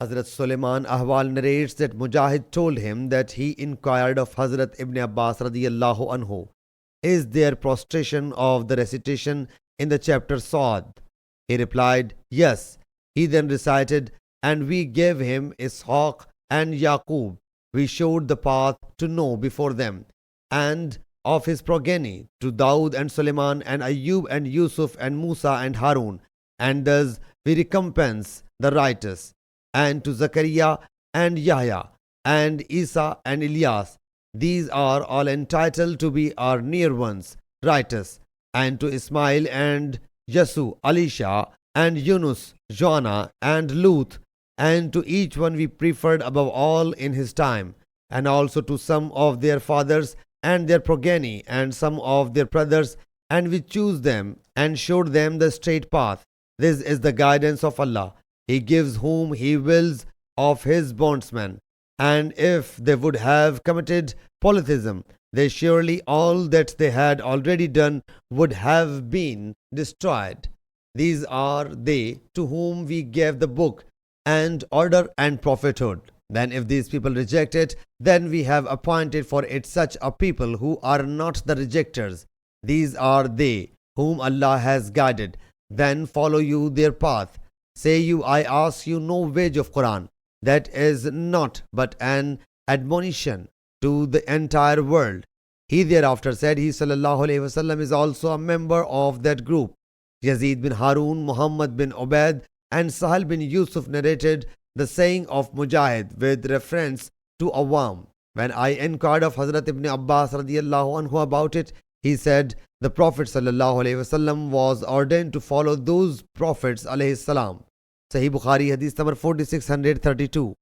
Hazrat Suleiman Ahwal narrates that Mujahid told him that he inquired of Hazrat Ibn Abbas radiyallahu anhu, is there prostration of the recitation in the chapter Sa'd? He replied, yes. He then recited, and we gave him Ishaq and Yaqub. We showed the path to know before them, and of his progeny to Daud and Suleiman and Ayyub and Yusuf and Musa and Harun, and thus we recompense the righteous, and to Zakaria and Yahya and Isa and Ilyas. These are all entitled to be our near ones, righteous, and to Ismail and Yasu, Alisha and Yunus, Joanna and Luth, and to each one we preferred above all in his time, and also to some of their fathers and their progeny and some of their brothers, and we choose them and showed them the straight path. This is the guidance of Allah. He gives whom He wills of His bondsmen. And if they would have committed polytheism, they surely all that they had already done would have been destroyed. These are they to whom we gave the book and order and prophethood. Then if these people reject it, then we have appointed for it such a people who are not the rejectors. These are they whom Allah has guided. Then follow you their path. Say you, I ask you no wage of Quran. That is not but an admonition to the entire world. He thereafter said, He sallallahu alayhi wasallam is also a member of that group. Yazid bin Harun, Muhammad bin Ubaid and Sahal bin Yusuf narrated the saying of Mujahid with reference to Awam. When I inquired of Hazrat Ibn Abbas radiyallahu anhu about it, he said, the Prophet sallallahu alayhi wasallam was ordained to follow those prophets alayhi salam. Sahih Bukhari Hadith number 4632.